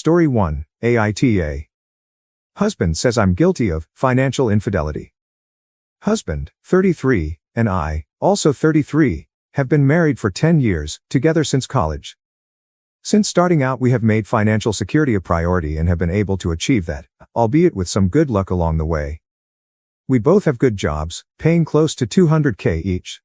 Story 1, AITA. Husband says I'm guilty of financial infidelity. Husband, 33, and I, also 33, have been married for 10 years, together since college. Since starting out we have made financial security a priority and have been able to achieve that, albeit with some good luck along the way. We both have good jobs, paying close to $200K each.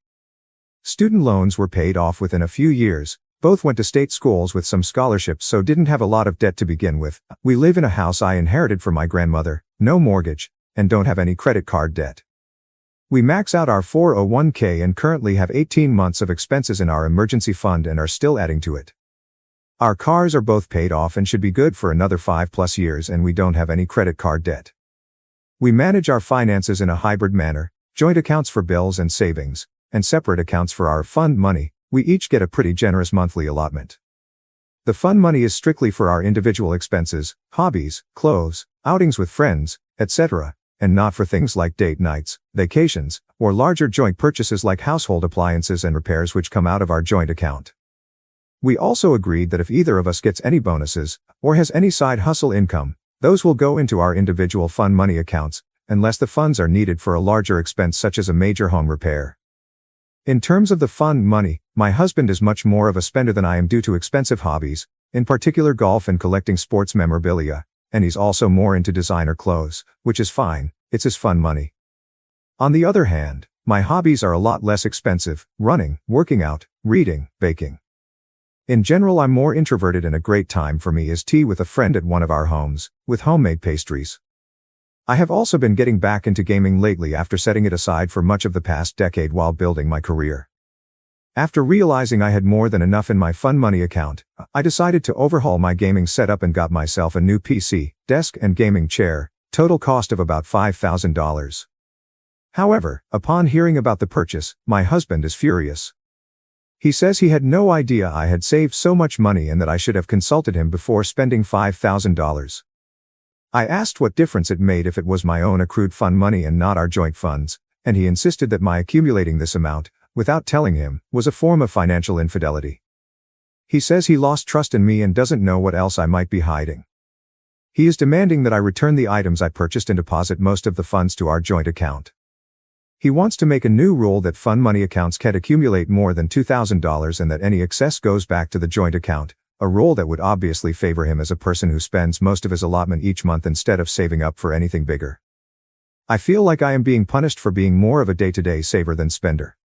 Student loans were paid off within a few years, both went to state schools with some scholarships so didn't have a lot of debt to begin with. We live in a house I inherited from my grandmother, no mortgage, and don't have any credit card debt. We max out our 401k and currently have 18 months of expenses in our emergency fund and are still adding to it. Our cars are both paid off and should be good for another 5+ years and we don't have any credit card debt. We manage our finances in a hybrid manner, joint accounts for bills and savings, and separate accounts for our fund money. We each get a pretty generous monthly allotment. The fund money is strictly for our individual expenses, hobbies, clothes, outings with friends, etc., and not for things like date nights, vacations, or larger joint purchases like household appliances and repairs which come out of our joint account. We also agreed that if either of us gets any bonuses, or has any side hustle income, those will go into our individual fund money accounts, unless the funds are needed for a larger expense such as a major home repair. In terms of the fund money, my husband is much more of a spender than I am due to expensive hobbies, in particular golf and collecting sports memorabilia, and he's also more into designer clothes, which is fine, it's his fun money. On the other hand, my hobbies are a lot less expensive, running, working out, reading, baking. In general I'm more introverted and a great time for me is tea with a friend at one of our homes, with homemade pastries. I have also been getting back into gaming lately after setting it aside for much of the past decade while building my career. After realizing I had more than enough in my fun money account, I decided to overhaul my gaming setup and got myself a new PC, desk and gaming chair, total cost of about $5,000. However, upon hearing about the purchase, my husband is furious. He says he had no idea I had saved so much money and that I should have consulted him before spending $5,000. I asked what difference it made if it was my own accrued fund money and not our joint funds, and he insisted that my accumulating this amount, without telling him, was a form of financial infidelity. He says he lost trust in me and doesn't know what else I might be hiding. He is demanding that I return the items I purchased and deposit most of the funds to our joint account. He wants to make a new rule that fund money accounts can't accumulate more than $2,000 and that any excess goes back to the joint account, a rule that would obviously favor him as a person who spends most of his allotment each month instead of saving up for anything bigger. I feel like I am being punished for being more of a day-to-day saver than spender.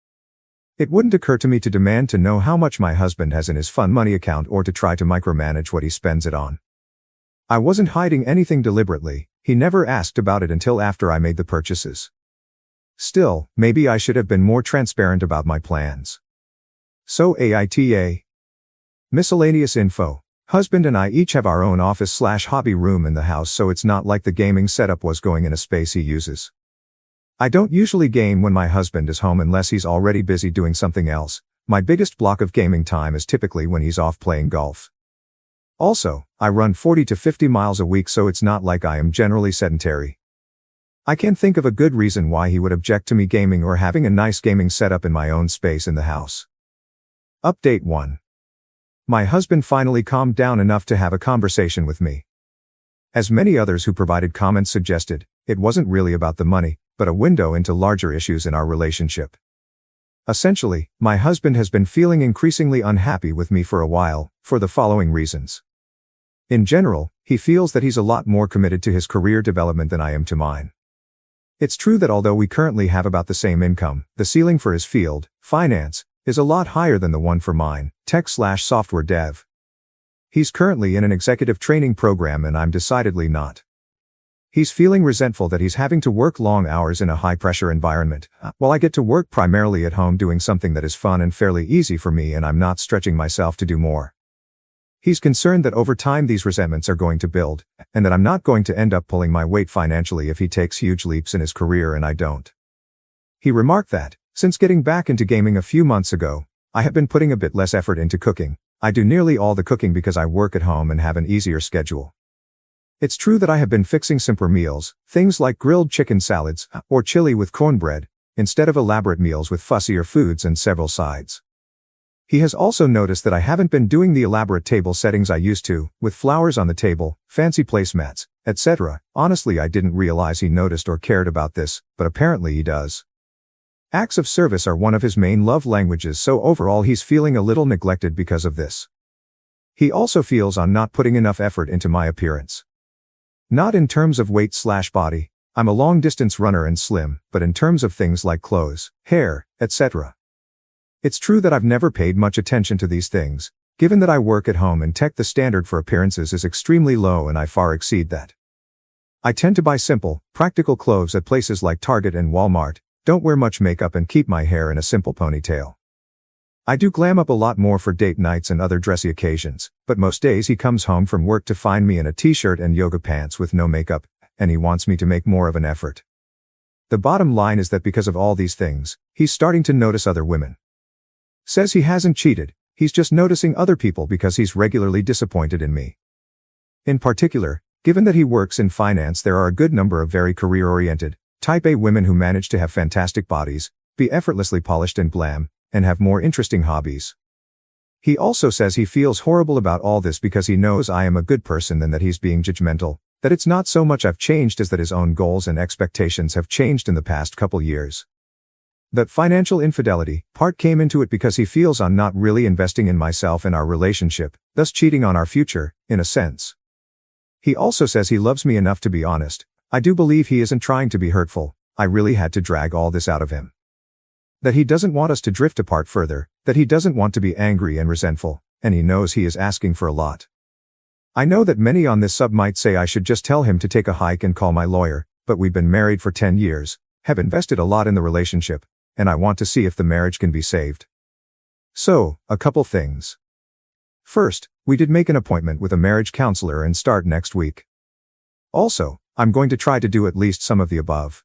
It wouldn't occur to me to demand to know how much my husband has in his fund money account or to try to micromanage what he spends it on. I wasn't hiding anything deliberately, he never asked about it until after I made the purchases. Still, maybe I should have been more transparent about my plans. So AITA. Miscellaneous info. Husband and I each have our own office/hobby room in the house so it's not like the gaming setup was going in a space he uses. I don't usually game when my husband is home unless he's already busy doing something else. My biggest block of gaming time is typically when he's off playing golf. Also, I run 40 to 50 miles a week so it's not like I am generally sedentary. I can't think of a good reason why he would object to me gaming or having a nice gaming setup in my own space in the house. Update 1. My husband finally calmed down enough to have a conversation with me. As many others who provided comments suggested, it wasn't really about the money, but a window into larger issues in our relationship. Essentially, my husband has been feeling increasingly unhappy with me for a while, for the following reasons. In general, he feels that he's a lot more committed to his career development than I am to mine. It's true that although we currently have about the same income, the ceiling for his field, finance, is a lot higher than the one for mine, tech/software dev. He's currently in an executive training program and I'm decidedly not. He's feeling resentful that he's having to work long hours in a high-pressure environment, while I get to work primarily at home doing something that is fun and fairly easy for me and I'm not stretching myself to do more. He's concerned that over time these resentments are going to build, and that I'm not going to end up pulling my weight financially if he takes huge leaps in his career and I don't. He remarked that, since getting back into gaming a few months ago, I have been putting a bit less effort into cooking. I do nearly all the cooking because I work at home and have an easier schedule. It's true that I have been fixing simpler meals, things like grilled chicken salads, or chili with cornbread, instead of elaborate meals with fussier foods and several sides. He has also noticed that I haven't been doing the elaborate table settings I used to, with flowers on the table, fancy placemats, etc. Honestly, I didn't realize he noticed or cared about this, but apparently he does. Acts of service are one of his main love languages, so overall he's feeling a little neglected because of this. He also feels I'm not putting enough effort into my appearance. Not in terms of weight/body, I'm a long-distance runner and slim, but in terms of things like clothes, hair, etc. It's true that I've never paid much attention to these things. Given that I work at home in tech, the standard for appearances is extremely low and I far exceed that. I tend to buy simple, practical clothes at places like Target and Walmart, don't wear much makeup and keep my hair in a simple ponytail. I do glam up a lot more for date nights and other dressy occasions, but most days he comes home from work to find me in a t-shirt and yoga pants with no makeup, and he wants me to make more of an effort. The bottom line is that because of all these things, he's starting to notice other women. Says he hasn't cheated, he's just noticing other people because he's regularly disappointed in me. In particular, given that he works in finance, there are a good number of very career-oriented, Type A women who manage to have fantastic bodies, be effortlessly polished and glam, and have more interesting hobbies. He also says he feels horrible about all this because he knows I am a good person and that he's being judgmental, that it's not so much I've changed as that his own goals and expectations have changed in the past couple years. That financial infidelity part came into it because he feels I'm not really investing in myself and our relationship, thus cheating on our future, in a sense. He also says he loves me enough to be honest. I do believe he isn't trying to be hurtful, I really had to drag all this out of him. That he doesn't want us to drift apart further, that he doesn't want to be angry and resentful, and he knows he is asking for a lot. I know that many on this sub might say I should just tell him to take a hike and call my lawyer, but we've been married for 10 years, have invested a lot in the relationship, and I want to see if the marriage can be saved. So, a couple things. First, we did make an appointment with a marriage counselor and start next week. Also, I'm going to try to do at least some of the above.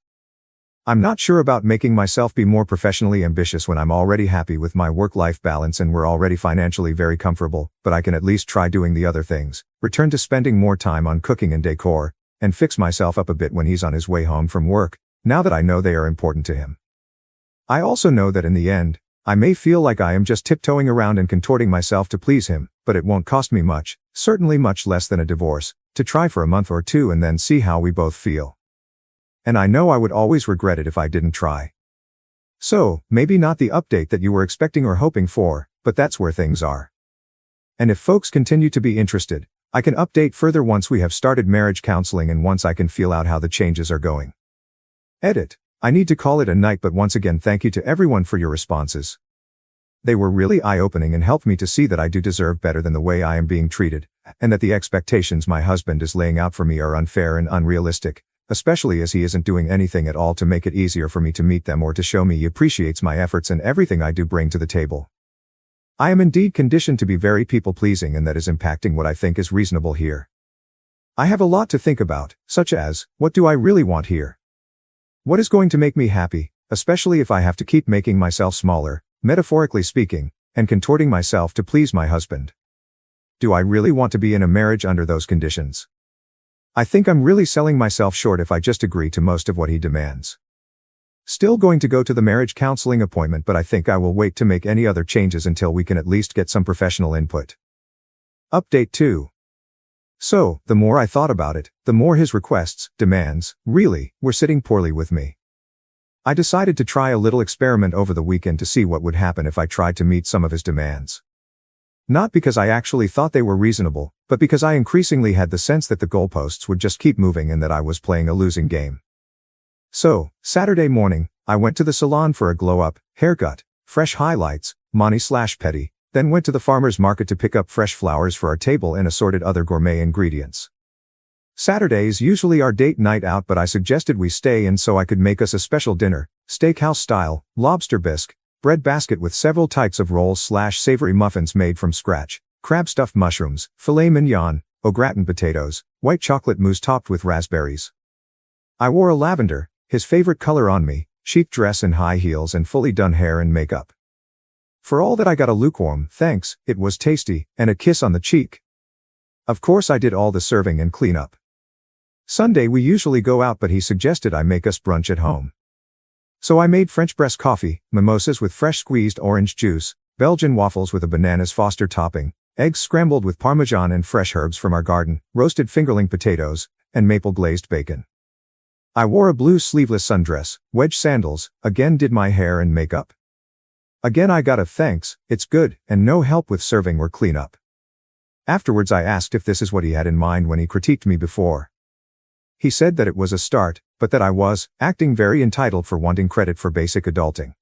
I'm not sure about making myself be more professionally ambitious when I'm already happy with my work-life balance and we're already financially very comfortable, but I can at least try doing the other things, return to spending more time on cooking and decor, and fix myself up a bit when he's on his way home from work, now that I know they are important to him. I also know that in the end, I may feel like I am just tiptoeing around and contorting myself to please him, but it won't cost me much, certainly much less than a divorce, to try for a month or two and then see how we both feel. And I know I would always regret it if I didn't try. So, maybe not the update that you were expecting or hoping for, but that's where things are. And if folks continue to be interested, I can update further once we have started marriage counseling and once I can feel out how the changes are going. Edit. I need to call it a night, but once again thank you to everyone for your responses. They were really eye-opening and helped me to see that I do deserve better than the way I am being treated, and that the expectations my husband is laying out for me are unfair and unrealistic, especially as he isn't doing anything at all to make it easier for me to meet them or to show me he appreciates my efforts and everything I do bring to the table. I am indeed conditioned to be very people-pleasing, and that is impacting what I think is reasonable here. I have a lot to think about, such as, what do I really want here? What is going to make me happy, especially if I have to keep making myself smaller, metaphorically speaking, and contorting myself to please my husband? Do I really want to be in a marriage under those conditions? I think I'm really selling myself short if I just agree to most of what he demands. Still going to go to the marriage counseling appointment, but I think I will wait to make any other changes until we can at least get some professional input. Update 2. So, the more I thought about it, the more his requests, demands, really, were sitting poorly with me. I decided to try a little experiment over the weekend to see what would happen if I tried to meet some of his demands. Not because I actually thought they were reasonable, but because I increasingly had the sense that the goalposts would just keep moving and that I was playing a losing game. So, Saturday morning, I went to the salon for a glow-up, haircut, fresh highlights, mani/pedi, then went to the farmer's market to pick up fresh flowers for our table and assorted other gourmet ingredients. Saturdays usually our date night out, but I suggested we stay in so I could make us a special dinner, steakhouse style, lobster bisque, bread basket with several types of rolls/savory muffins made from scratch, crab stuffed mushrooms, filet mignon, au gratin potatoes, white chocolate mousse topped with raspberries. I wore a lavender, his favorite color, on me, chic dress and high heels and fully done hair and makeup. For all that I got a lukewarm thanks, it was tasty, and a kiss on the cheek. Of course I did all the serving and cleanup. Sunday we usually go out, but he suggested I make us brunch at home. So I made French press coffee, mimosas with fresh squeezed orange juice, Belgian waffles with a bananas Foster topping, eggs scrambled with Parmesan and fresh herbs from our garden, roasted fingerling potatoes, and maple glazed bacon. I wore a blue sleeveless sundress, wedge sandals, again did my hair and makeup. Again I got a thanks, it's good, and no help with serving or cleanup. Afterwards I asked if this is what he had in mind when he critiqued me before. He said that it was a start, but that I was acting very entitled for wanting credit for basic adulting.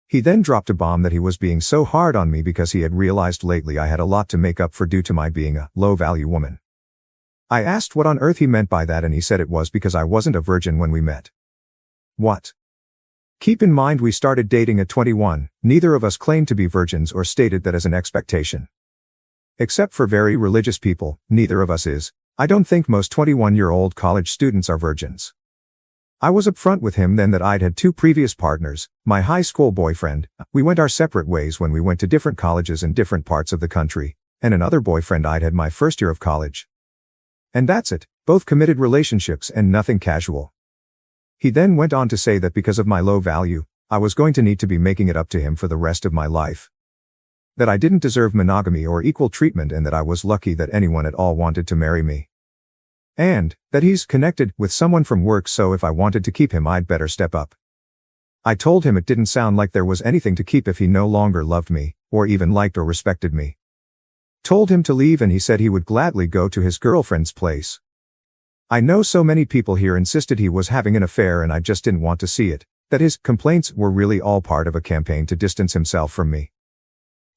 He then dropped a bomb that he was being so hard on me because he had realized lately I had a lot to make up for due to my being a low-value woman. I asked what on earth he meant by that and he said it was because I wasn't a virgin when we met. What? Keep in mind we started dating at 21, neither of us claimed to be virgins or stated that as an expectation. Except for very religious people, neither of us is. I don't think most 21-year-old college students are virgins. I was upfront with him then that I'd had 2 previous partners, my high school boyfriend, we went our separate ways when we went to different colleges in different parts of the country, and another boyfriend I'd had my first year of college. And that's it, both committed relationships and nothing casual. He then went on to say that because of my low value, I was going to need to be making it up to him for the rest of my life. That I didn't deserve monogamy or equal treatment and that I was lucky that anyone at all wanted to marry me. And that he's connected with someone from work so if I wanted to keep him I'd better step up. I told him it didn't sound like there was anything to keep if he no longer loved me, or even liked or respected me. Told him to leave and he said he would gladly go to his girlfriend's place. I know so many people here insisted he was having an affair and I just didn't want to see it, that his complaints were really all part of a campaign to distance himself from me.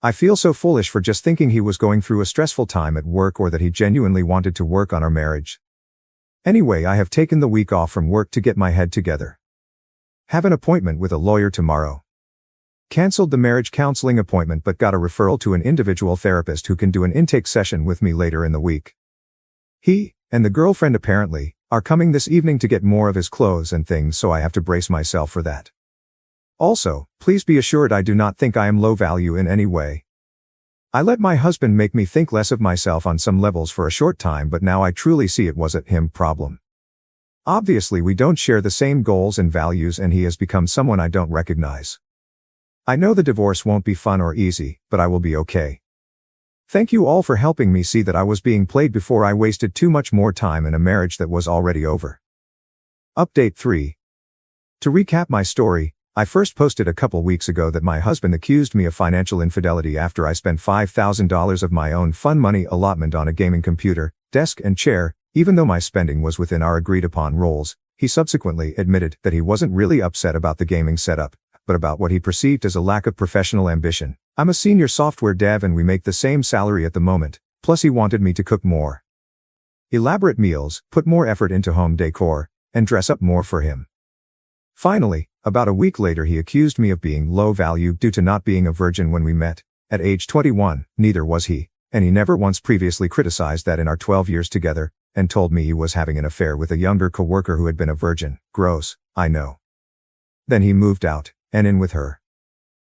I feel so foolish for just thinking he was going through a stressful time at work or that he genuinely wanted to work on our marriage. Anyway, I have taken the week off from work to get my head together. Have an appointment with a lawyer tomorrow. Cancelled the marriage counseling appointment but got a referral to an individual therapist who can do an intake session with me later in the week. He, and the girlfriend apparently, are coming this evening to get more of his clothes and things so I have to brace myself for that. Also, please be assured I do not think I am low value in any way. I let my husband make me think less of myself on some levels for a short time but now I truly see it was a him problem. Obviously we don't share the same goals and values and he has become someone I don't recognize. I know the divorce won't be fun or easy, but I will be okay. Thank you all for helping me see that I was being played before I wasted too much more time in a marriage that was already over. Update 3. To recap my story, I first posted a couple weeks ago that my husband accused me of financial infidelity after I spent $5,000 of my own fun money allotment on a gaming computer, desk and chair. Even though my spending was within our agreed upon roles, he subsequently admitted that he wasn't really upset about the gaming setup, but about what he perceived as a lack of professional ambition. I'm a senior software dev and we make the same salary at the moment, plus he wanted me to cook more elaborate meals, put more effort into home decor, and dress up more for him. Finally, about a week later he accused me of being low value due to not being a virgin when we met. At age 21, neither was he, and he never once previously criticized that in our 12 years together, and told me he was having an affair with a younger coworker who had been a virgin. Gross, I know. Then he moved out, and in with her.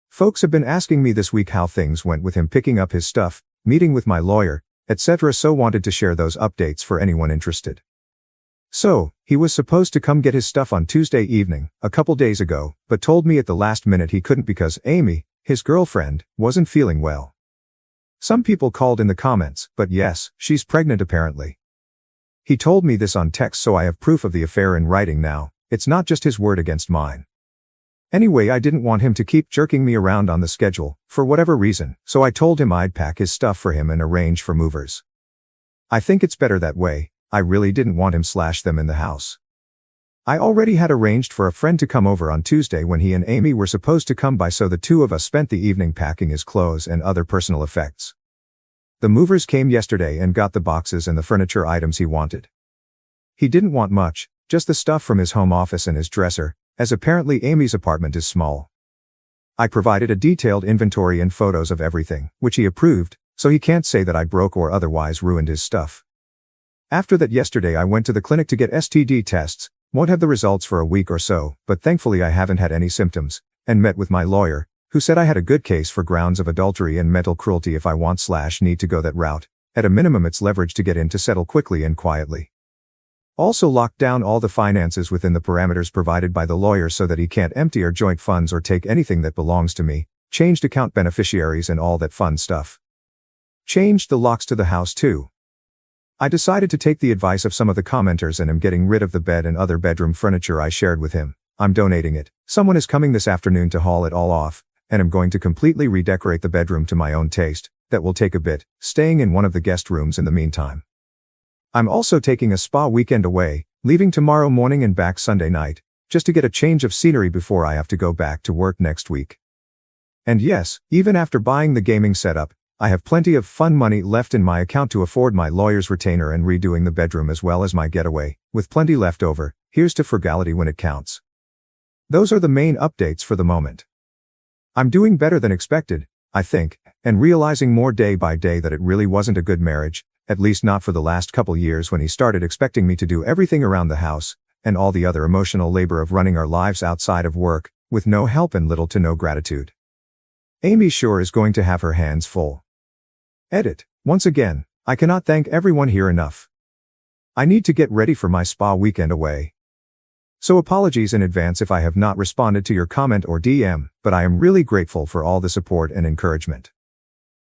Folks have been asking me this week how things went with him picking up his stuff, meeting with my lawyer, etc. so wanted to share those updates for anyone interested. So, he was supposed to come get his stuff on Tuesday evening, a couple days ago, but told me at the last minute he couldn't because Amy, his girlfriend, wasn't feeling well. Some people called in the comments, but yes, she's pregnant apparently. He told me this on text so I have proof of the affair in writing now, it's not just his word against mine. Anyway, I didn't want him to keep jerking me around on the schedule, for whatever reason, so I told him I'd pack his stuff for him and arrange for movers. I think it's better that way. I really didn't want him / them in the house. I already had arranged for a friend to come over on Tuesday when he and Amy were supposed to come by so the two of us spent the evening packing his clothes and other personal effects. The movers came yesterday and got the boxes and the furniture items he wanted. He didn't want much, just the stuff from his home office and his dresser, as apparently Amy's apartment is small. I provided a detailed inventory and photos of everything, which he approved, so he can't say that I broke or otherwise ruined his stuff. After that yesterday I went to the clinic to get STD tests, won't have the results for a week or so, but thankfully I haven't had any symptoms, and met with my lawyer, who said I had a good case for grounds of adultery and mental cruelty if I want / need to go that route. At a minimum it's leverage to get in to settle quickly and quietly. Also locked down all the finances within the parameters provided by the lawyer so that he can't empty our joint funds or take anything that belongs to me, changed account beneficiaries and all that fun stuff. Changed the locks to the house too. I decided to take the advice of some of the commenters and am getting rid of the bed and other bedroom furniture I shared with him. I'm donating it. Someone is coming this afternoon to haul it all off, and I'm going to completely redecorate the bedroom to my own taste. That will take a bit, staying in one of the guest rooms in the meantime. I'm also taking a spa weekend away, leaving tomorrow morning and back Sunday night, just to get a change of scenery before I have to go back to work next week. And yes, even after buying the gaming setup, I have plenty of fun money left in my account to afford my lawyer's retainer and redoing the bedroom as well as my getaway, with plenty left over. Here's to frugality when it counts. Those are the main updates for the moment. I'm doing better than expected, I think, and realizing more day by day that it really wasn't a good marriage, at least not for the last couple years when he started expecting me to do everything around the house, and all the other emotional labor of running our lives outside of work, with no help and little to no gratitude. Amy sure is going to have her hands full. Edit. Once again, I cannot thank everyone here enough. I need to get ready for my spa weekend away. So apologies in advance if I have not responded to your comment or DM, but I am really grateful for all the support and encouragement.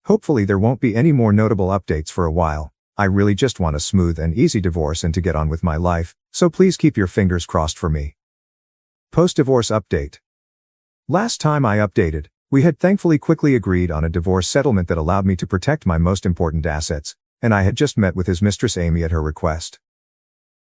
Hopefully there won't be any more notable updates for a while. I really just want a smooth and easy divorce and to get on with my life, so please keep your fingers crossed for me. Post-divorce update. Last time I updated, we had thankfully quickly agreed on a divorce settlement that allowed me to protect my most important assets, and I had just met with his mistress Amy at her request.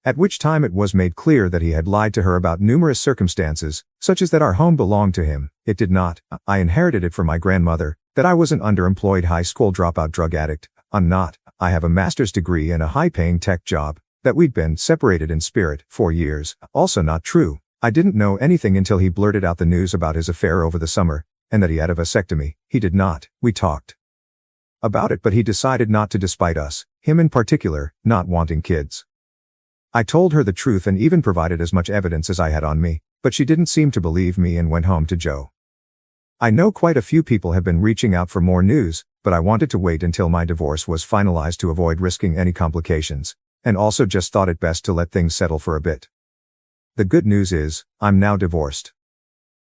At which time it was made clear that he had lied to her about numerous circumstances, such as that our home belonged to him, it did not, I inherited it from my grandmother, that I was an underemployed high school dropout drug addict, I'm not, I have a master's degree and a high-paying tech job, that we'd been separated in spirit, 4 years, also not true. I didn't know anything until he blurted out the news about his affair over the summer, and that he had a vasectomy. He did not. We talked about it, but he decided not to, despite us, him in particular, not wanting kids. I told her the truth and even provided as much evidence as I had on me, but she didn't seem to believe me and went home to Joe. I know quite a few people have been reaching out for more news, but I wanted to wait until my divorce was finalized to avoid risking any complications, and also just thought it best to let things settle for a bit. The good news is, I'm now divorced.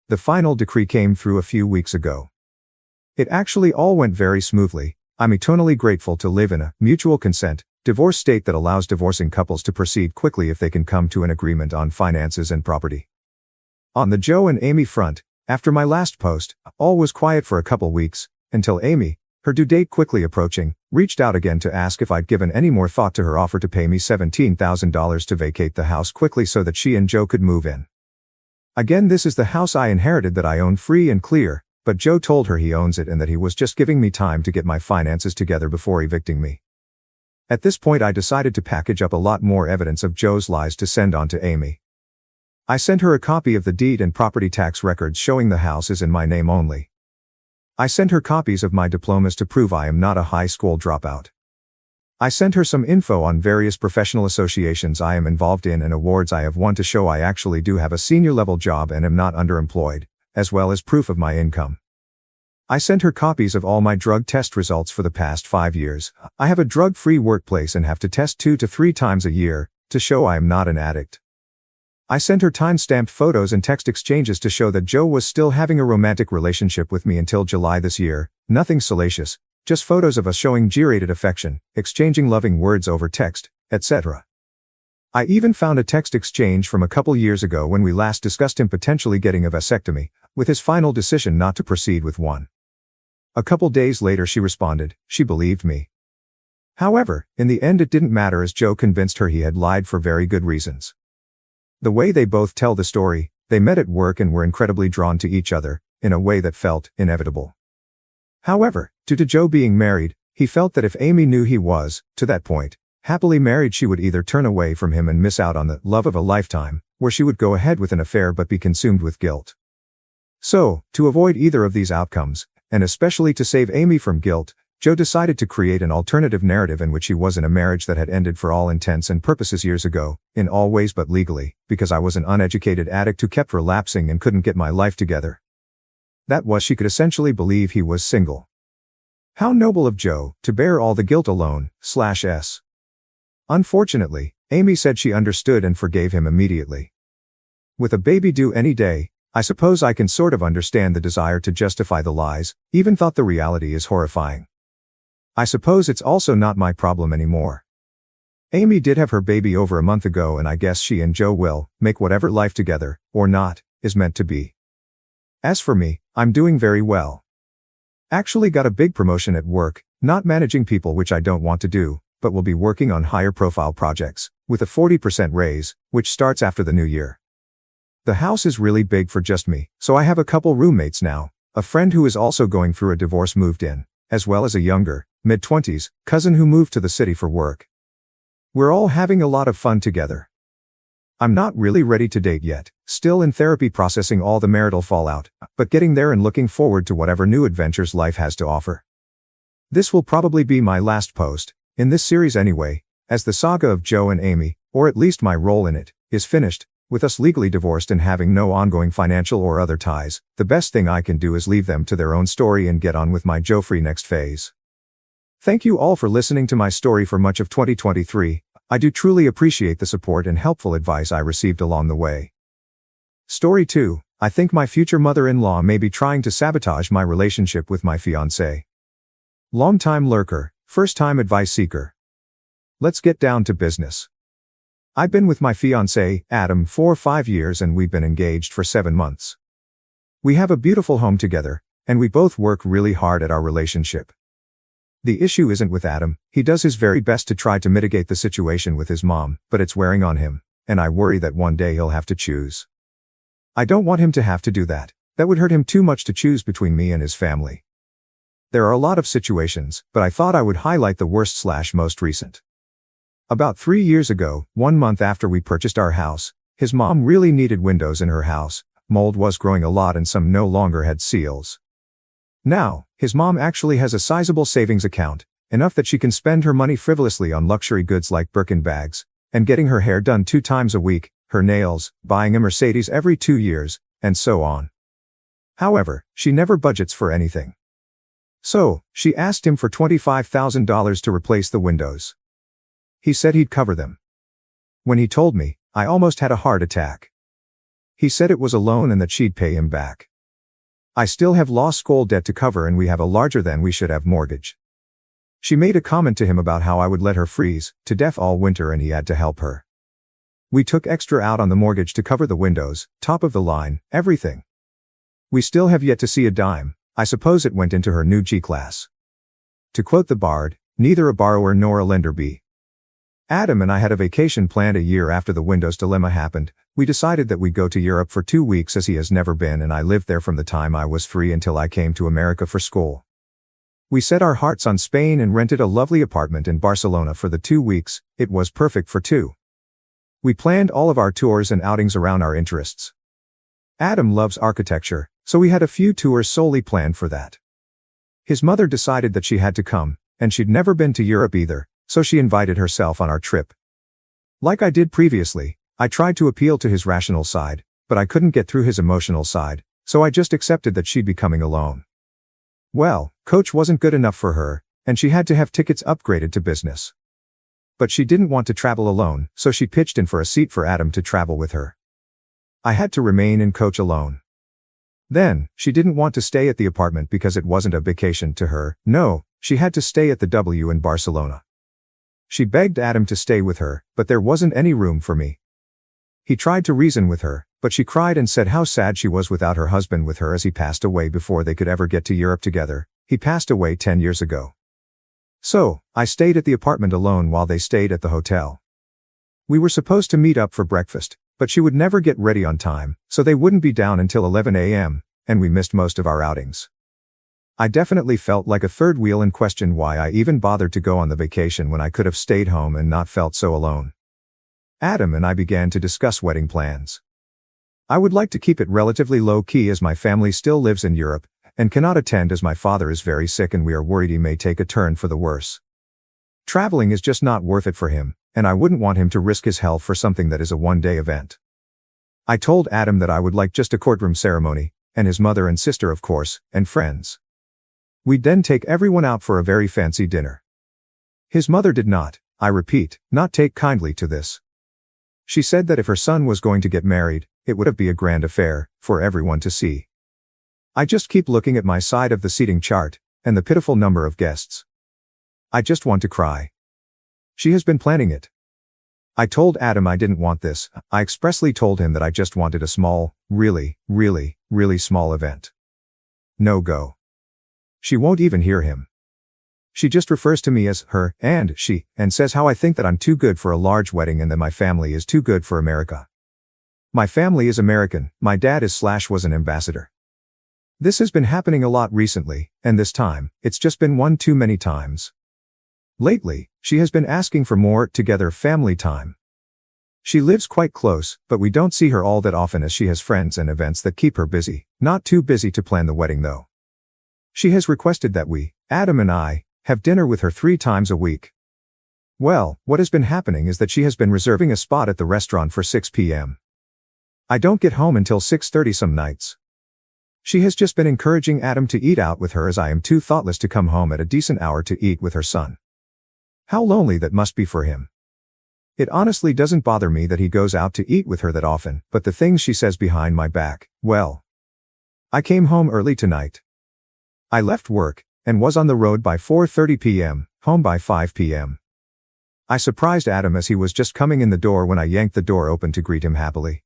The final decree came through a few weeks ago. It actually all went very smoothly. I'm eternally grateful to live in a mutual consent divorce state that allows divorcing couples to proceed quickly if they can come to an agreement on finances and property. On the Joe and Amy front, after my last post, all was quiet for a couple weeks, until Amy, her due date quickly approaching, reached out again to ask if I'd given any more thought to her offer to pay me $17,000 to vacate the house quickly so that she and Joe could move in. Again, this is the house I inherited that I own free and clear, but Joe told her he owns it and that he was just giving me time to get my finances together before evicting me. At this point I decided to package up a lot more evidence of Joe's lies to send on to Amy. I sent her a copy of the deed and property tax records showing the house is in my name only. I sent her copies of my diplomas to prove I am not a high school dropout. I sent her some info on various professional associations I am involved in and awards I have won to show I actually do have a senior level job and am not underemployed, as well as proof of my income. I sent her copies of all my drug test results for the past 5 years. I have a drug-free workplace and have to test 2 to 3 times a year, to show I am not an addict. I sent her time-stamped photos and text exchanges to show that Joe was still having a romantic relationship with me until July this year, nothing salacious, just photos of us showing G-rated affection, exchanging loving words over text, etc. I even found a text exchange from a couple years ago when we last discussed him potentially getting a vasectomy, with his final decision not to proceed with one. A couple days later she responded, she believed me. However, in the end it didn't matter as Joe convinced her he had lied for very good reasons. The way they both tell the story, they met at work and were incredibly drawn to each other, in a way that felt inevitable. However, due to Joe being married, he felt that if Amy knew he was, to that point, happily married, she would either turn away from him and miss out on the love of a lifetime, or she would go ahead with an affair but be consumed with guilt. So, to avoid either of these outcomes, and especially to save Amy from guilt, Joe decided to create an alternative narrative in which he was in a marriage that had ended for all intents and purposes years ago, in all ways but legally, because I was an uneducated addict who kept relapsing and couldn't get my life together. That was, she could essentially believe he was single. How noble of Joe, to bear all the guilt alone/s. Unfortunately, Amy said she understood and forgave him immediately. With a baby due any day, I suppose I can sort of understand the desire to justify the lies, even thought the reality is horrifying. I suppose it's also not my problem anymore. Amy did have her baby over a month ago, and I guess she and Joe will make whatever life together, or not, is meant to be. As for me, I'm doing very well. Actually got a big promotion at work, not managing people, which I don't want to do, but will be working on higher profile projects, with a 40% raise, which starts after the new year. The house is really big for just me, so I have a couple roommates now. A friend who is also going through a divorce moved in, as well as a younger, mid-20s, cousin who moved to the city for work. We're all having a lot of fun together. I'm not really ready to date yet, still in therapy processing all the marital fallout, but getting there and looking forward to whatever new adventures life has to offer. This will probably be my last post, in this series anyway, as the saga of Joe and Amy, or at least my role in it, is finished. With us legally divorced and having no ongoing financial or other ties, the best thing I can do is leave them to their own story and get on with my Joe-free next phase. Thank you all for listening to my story for much of 2023. I do truly appreciate the support and helpful advice I received along the way. Story 2. I think my future mother-in-law may be trying to sabotage my relationship with my fiancé. Long-time lurker, first-time advice seeker. Let's get down to business. I've been with my fiancé, Adam, for 5 years, and we've been engaged for 7 months. We have a beautiful home together, and we both work really hard at our relationship. The issue isn't with Adam. He does his very best to try to mitigate the situation with his mom, but it's wearing on him, and I worry that one day he'll have to choose. I don't want him to have to do that. That would hurt him too much to choose between me and his family. There are a lot of situations, but I thought I would highlight the worst/most recent. About 3 years ago, 1 month after we purchased our house, his mom really needed windows in her house. Mold was growing a lot and some no longer had seals. Now, his mom actually has a sizable savings account, enough that she can spend her money frivolously on luxury goods like Birkin bags, and getting her hair done 2 times a week, her nails, buying a Mercedes every 2 years, and so on. However, she never budgets for anything. So, she asked him for $25,000 to replace the windows. He said he'd cover them. When he told me, I almost had a heart attack. He said it was a loan and that she'd pay him back. I still have law school debt to cover and we have a larger than we should have mortgage. She made a comment to him about how I would let her freeze to death all winter and he had to help her. We took extra out on the mortgage to cover the windows, top of the line, everything. We still have yet to see a dime. I suppose it went into her new G-class. To quote the Bard, neither a borrower nor a lender be. Adam and I had a vacation planned a year after the windows dilemma happened. We decided that we'd go to Europe for 2 weeks as he has never been and I lived there from the time I was free until I came to America for school. We set our hearts on Spain and rented a lovely apartment in Barcelona for the 2 weeks. It was perfect for 2. We planned all of our tours and outings around our interests. Adam loves architecture, so we had a few tours solely planned for that. His mother decided that she had to come, and she'd never been to Europe either, so she invited herself on our trip. Like I did previously, I tried to appeal to his rational side, but I couldn't get through his emotional side, so I just accepted that she'd be coming alone. Well, coach wasn't good enough for her, and she had to have tickets upgraded to business. But she didn't want to travel alone, so she pitched in for a seat for Adam to travel with her. I had to remain in coach alone. Then, she didn't want to stay at the apartment because it wasn't a vacation to her. No, she had to stay at the W in Barcelona. She begged Adam to stay with her, but there wasn't any room for me. He tried to reason with her, but she cried and said how sad she was without her husband with her as he passed away before they could ever get to Europe together. He passed away 10 years ago. So, I stayed at the apartment alone while they stayed at the hotel. We were supposed to meet up for breakfast, but she would never get ready on time, so they wouldn't be down until 11 a.m., and we missed most of our outings. I definitely felt like a third wheel and questioned why I even bothered to go on the vacation when I could have stayed home and not felt so alone. Adam and I began to discuss wedding plans. I would like to keep it relatively low-key as my family still lives in Europe, and cannot attend as my father is very sick and we are worried he may take a turn for the worse. Traveling is just not worth it for him, and I wouldn't want him to risk his health for something that is a one-day event. I told Adam that I would like just a courtroom ceremony, and his mother and sister of course, and friends. We'd then take everyone out for a very fancy dinner. His mother did not, I repeat, not take kindly to this. She said that if her son was going to get married, it would be a grand affair, for everyone to see. I just keep looking at my side of the seating chart, and the pitiful number of guests. I just want to cry. She has been planning it. I told Adam I didn't want this. I expressly told him that I just wanted a small, really small event. No go. She won't even hear him. She just refers to me as her and she, and says how I think that I'm too good for a large wedding and that my family is too good for America. My family is American, my dad was an ambassador. This has been happening a lot recently, and this time, it's just been one too many times. Lately, she has been asking for more together family time. She lives quite close, but we don't see her all that often as she has friends and events that keep her busy, not too busy to plan the wedding though. She has requested that we, Adam and I, have dinner with her 3 times a week. Well, what has been happening is that she has been reserving a spot at the restaurant for 6 p.m. I don't get home until 6:30 some nights. She has just been encouraging Adam to eat out with her as I am too thoughtless to come home at a decent hour to eat with her son. How lonely that must be for him. It honestly doesn't bother me that he goes out to eat with her that often, but the things she says behind my back, well. I came home early tonight. I left work, and was on the road by 4:30 p.m., home by 5 p.m. I surprised Adam as he was just coming in the door when I yanked the door open to greet him happily.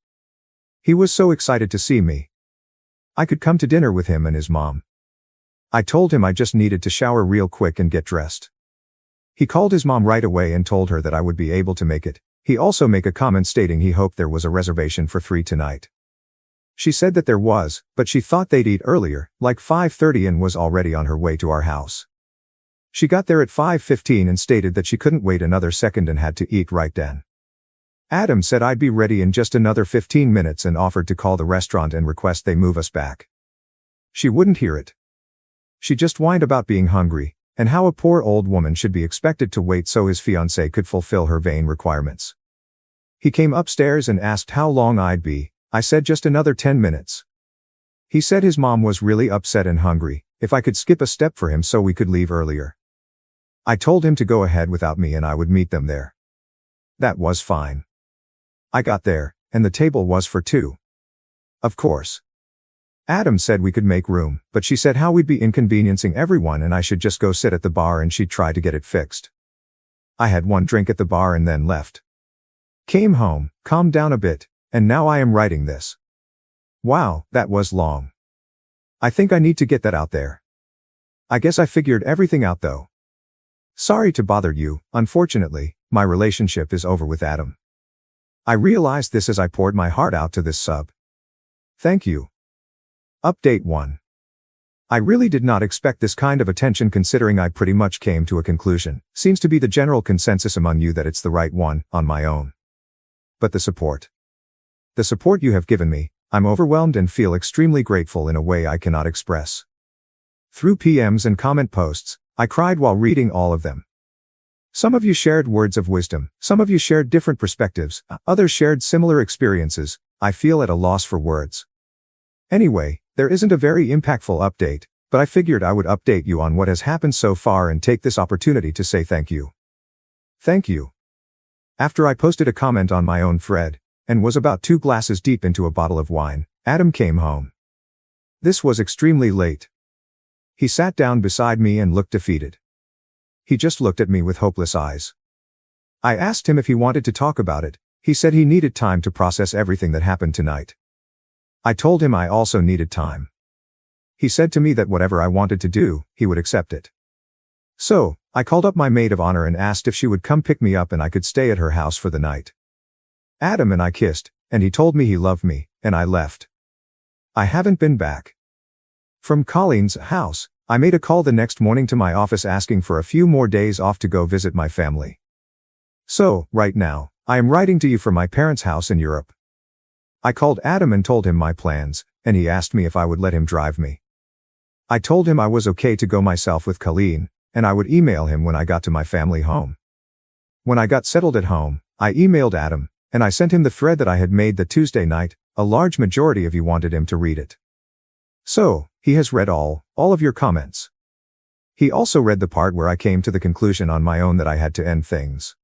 He was so excited to see me. I could come to dinner with him and his mom. I told him I just needed to shower real quick and get dressed. He called his mom right away and told her that I would be able to make it. He also made a comment stating he hoped there was a reservation for 3 tonight. She said that there was, but she thought they'd eat earlier, like 5:30, and was already on her way to our house. She got there at 5:15 and stated that she couldn't wait another second and had to eat right then. Adam said I'd be ready in just another 15 minutes and offered to call the restaurant and request they move us back. She wouldn't hear it. She just whined about being hungry, and how a poor old woman should be expected to wait so his fiancée could fulfill her vain requirements. He came upstairs and asked how long I'd be. I said just another 10 minutes. He said his mom was really upset and hungry, if I could skip a step for him so we could leave earlier. I told him to go ahead without me and I would meet them there. That was fine. I got there, and the table was for 2. Of course. Adam said we could make room, but she said how we'd be inconveniencing everyone and I should just go sit at the bar and she'd try to get it fixed. I had 1 drink at the bar and then left. Came home, calmed down a bit, and now I am writing this. Wow, that was long. I think I need to get that out there. I guess I figured everything out though. Sorry to bother you, unfortunately, my relationship is over with Adam. I realized this as I poured my heart out to this sub. Thank you. Update 1. I really did not expect this kind of attention considering I pretty much came to a conclusion. Seems to be the general consensus among you that it's the right one, on my own. But the support you have given me, I'm overwhelmed and feel extremely grateful in a way I cannot express. Through PMs and comment posts, I cried while reading all of them. Some of you shared words of wisdom, some of you shared different perspectives, others shared similar experiences. I feel at a loss for words. Anyway, there isn't a very impactful update, but I figured I would update you on what has happened so far and take this opportunity to say thank you. Thank you. After I posted a comment on my own thread, and was about 2 glasses deep into a bottle of wine, Adam came home. This was extremely late. He sat down beside me and looked defeated. He just looked at me with hopeless eyes. I asked him if he wanted to talk about it. He said he needed time to process everything that happened tonight. I told him I also needed time. He said to me that whatever I wanted to do, he would accept it. So, I called up my maid of honor and asked if she would come pick me up and I could stay at her house for the night. Adam and I kissed, and he told me he loved me, and I left. I haven't been back. From Colleen's house, I made a call the next morning to my office asking for a few more days off to go visit my family. So, right now, I am writing to you from my parents' house in Europe. I called Adam and told him my plans, and he asked me if I would let him drive me. I told him I was okay to go myself with Colleen, and I would email him when I got to my family home. When I got settled at home, I emailed Adam, and I sent him the thread that I had made the Tuesday night. A large majority of you wanted him to read it. So, he has read all of your comments. He also read the part where I came to the conclusion on my own that I had to end things.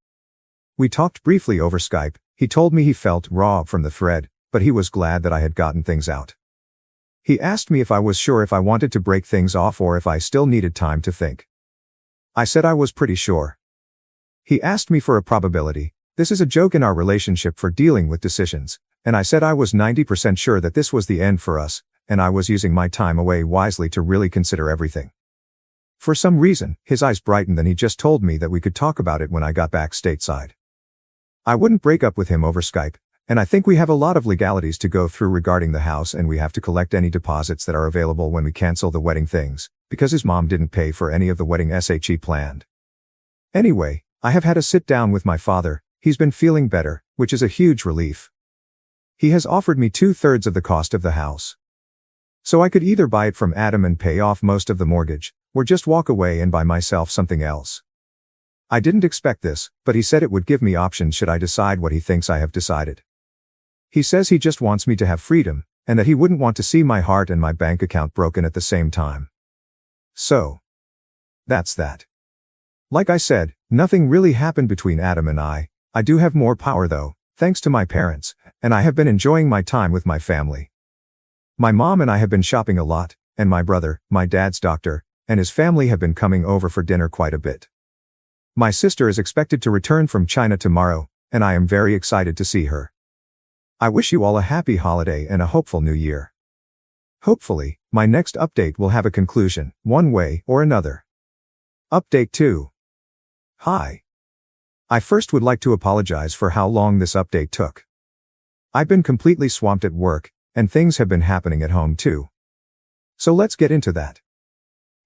We talked briefly over Skype. He told me he felt raw from the thread, but he was glad that I had gotten things out. He asked me if I was sure if I wanted to break things off or if I still needed time to think. I said I was pretty sure. He asked me for a probability. This is a joke in our relationship for dealing with decisions, and I said I was 90% sure that this was the end for us, and I was using my time away wisely to really consider everything. For some reason, his eyes brightened and he just told me that we could talk about it when I got back stateside. I wouldn't break up with him over Skype, and I think we have a lot of legalities to go through regarding the house, and we have to collect any deposits that are available when we cancel the wedding things, because his mom didn't pay for any of the wedding he planned. Anyway, I have had a sit down with my father. He's been feeling better, which is a huge relief. He has offered me 2/3 of the cost of the house. So I could either buy it from Adam and pay off most of the mortgage, or just walk away and buy myself something else. I didn't expect this, but he said it would give me options should I decide what he thinks I have decided. He says he just wants me to have freedom, and that he wouldn't want to see my heart and my bank account broken at the same time. So, that's that. Like I said, nothing really happened between Adam and I. I do have more power though, thanks to my parents, and I have been enjoying my time with my family. My mom and I have been shopping a lot, and my brother, my dad's doctor, and his family have been coming over for dinner quite a bit. My sister is expected to return from China tomorrow, and I am very excited to see her. I wish you all a happy holiday and a hopeful new year. Hopefully, my next update will have a conclusion, one way or another. Update 2. Hi. I first would like to apologize for how long this update took. I've been completely swamped at work, and things have been happening at home too. So let's get into that.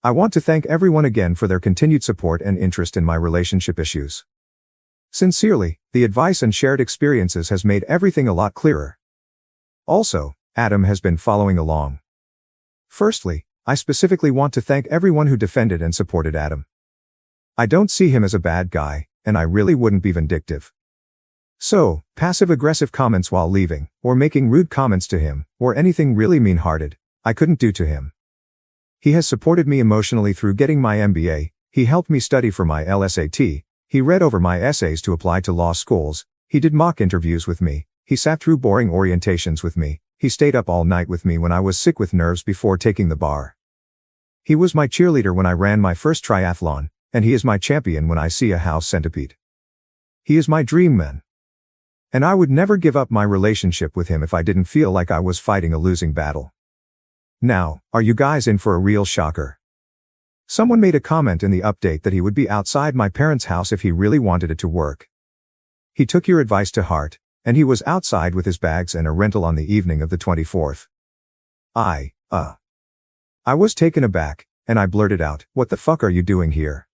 I want to thank everyone again for their continued support and interest in my relationship issues. Sincerely, the advice and shared experiences has made everything a lot clearer. Also, Adam has been following along. Firstly, I specifically want to thank everyone who defended and supported Adam. I don't see him as a bad guy, and I really wouldn't be vindictive. So, passive-aggressive comments while leaving, or making rude comments to him, or anything really mean-hearted, I couldn't do to him. He has supported me emotionally through getting my MBA, he helped me study for my LSAT, he read over my essays to apply to law schools, he did mock interviews with me, he sat through boring orientations with me, he stayed up all night with me when I was sick with nerves before taking the bar. He was my cheerleader when I ran my first triathlon, and he is my champion when I see a house centipede. He is my dream man. And I would never give up my relationship with him if I didn't feel like I was fighting a losing battle. Now, are you guys in for a real shocker? Someone made a comment in the update that he would be outside my parents' house if he really wanted it to work. He took your advice to heart, and he was outside with his bags and a rental on the evening of the 24th. I was taken aback, and I blurted out, "What the fuck are you doing here?"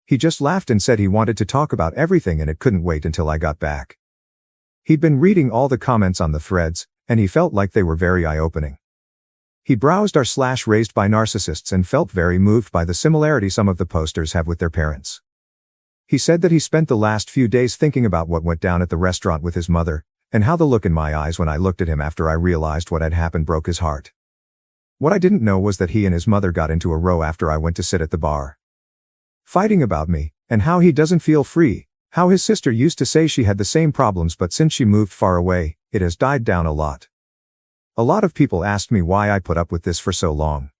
He just laughed and said he wanted to talk about everything and it couldn't wait until I got back. He'd been reading all the comments on the threads, and he felt like they were very eye-opening. He browsed r/raised by narcissists and felt very moved by the similarity some of the posters have with their parents. He said that he spent the last few days thinking about what went down at the restaurant with his mother, and how the look in my eyes when I looked at him after I realized what had happened broke his heart. What I didn't know was that he and his mother got into a row after I went to sit at the bar, fighting about me, and how he doesn't feel free, how his sister used to say she had the same problems but since she moved far away, it has died down a lot. A lot of people asked me why I put up with this for so long.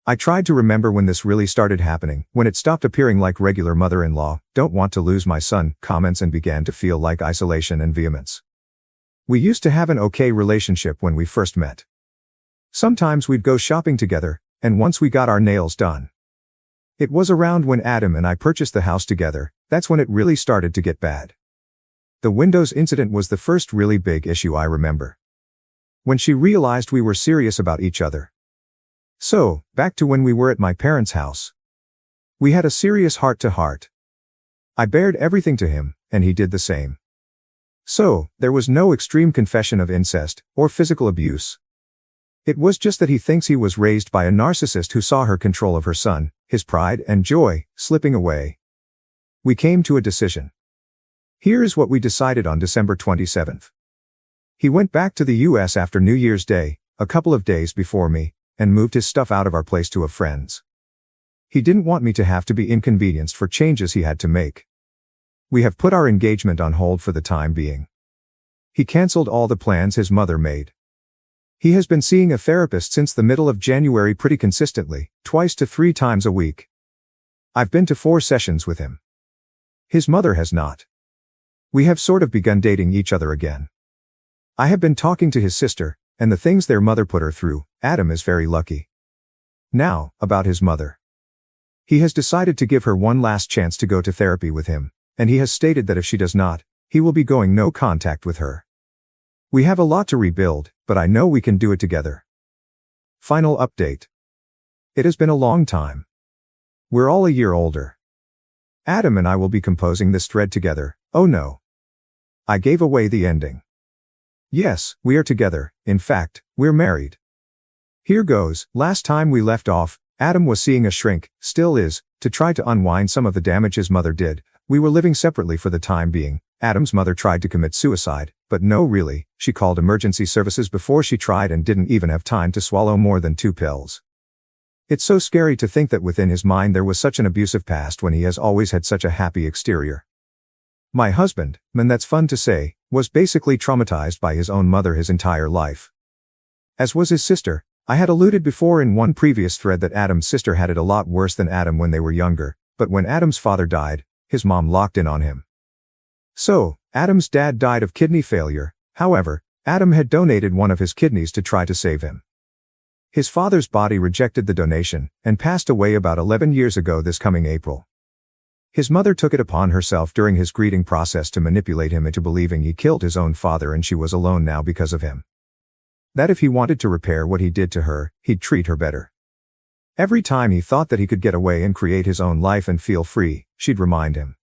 I tried to remember when this really started happening, when it stopped appearing like regular mother-in-law, don't want to lose my son, comments and began to feel like isolation and vehemence. We used to have an okay relationship when we first met. Sometimes we'd go shopping together, and once we got our nails done. It was around when Adam and I purchased the house together, that's when it really started to get bad. The windows incident was the first really big issue I remember. When she realized we were serious about each other. So, back to when we were at my parents' house. We had a serious heart-to-heart. I bared everything to him, and he did the same. So, there was no extreme confession of incest, or physical abuse. It was just that he thinks he was raised by a narcissist who saw her control of her son, his pride and joy, slipping away. We came to a decision. Here is what we decided on December 27th. He went back to the US after New Year's Day, a couple of days before me, and moved his stuff out of our place to a friend's. He didn't want me to have to be inconvenienced for changes he had to make. We have put our engagement on hold for the time being. He canceled all the plans his mother made. He has been seeing a therapist since the middle of January pretty consistently, 2 to 3 times a week. I've been to 4 sessions with him. His mother has not. We have sort of begun dating each other again. I have been talking to his sister, and the things their mother put her through, Adam is very lucky. Now, about his mother. He has decided to give her one last chance to go to therapy with him, and he has stated that if she does not, he will be going no contact with her. We have a lot to rebuild, but I know we can do it together. Final update. It has been a long time. We're all a year older. Adam and I will be composing this thread together. Oh no. I gave away the ending. Yes, we are together. In fact, we're married. Here goes. Last time we left off, Adam was seeing a shrink, still is, to try to unwind some of the damage his mother did. We were living separately for the time being. Adam's mother tried to commit suicide, but no really, she called emergency services before she tried and didn't even have time to swallow more than 2 pills. It's so scary to think that within his mind there was such an abusive past when he has always had such a happy exterior. My husband, man, that's fun to say, was basically traumatized by his own mother his entire life. As was his sister. I had alluded before in one previous thread that Adam's sister had it a lot worse than Adam when they were younger, but when Adam's father died, his mom locked in on him. So, Adam's dad died of kidney failure. However, Adam had donated one of his kidneys to try to save him. His father's body rejected the donation, and passed away about 11 years ago this coming April. His mother took it upon herself during his grieving process to manipulate him into believing he killed his own father and she was alone now because of him. That if he wanted to repair what he did to her, he'd treat her better. Every time he thought that he could get away and create his own life and feel free, she'd remind him.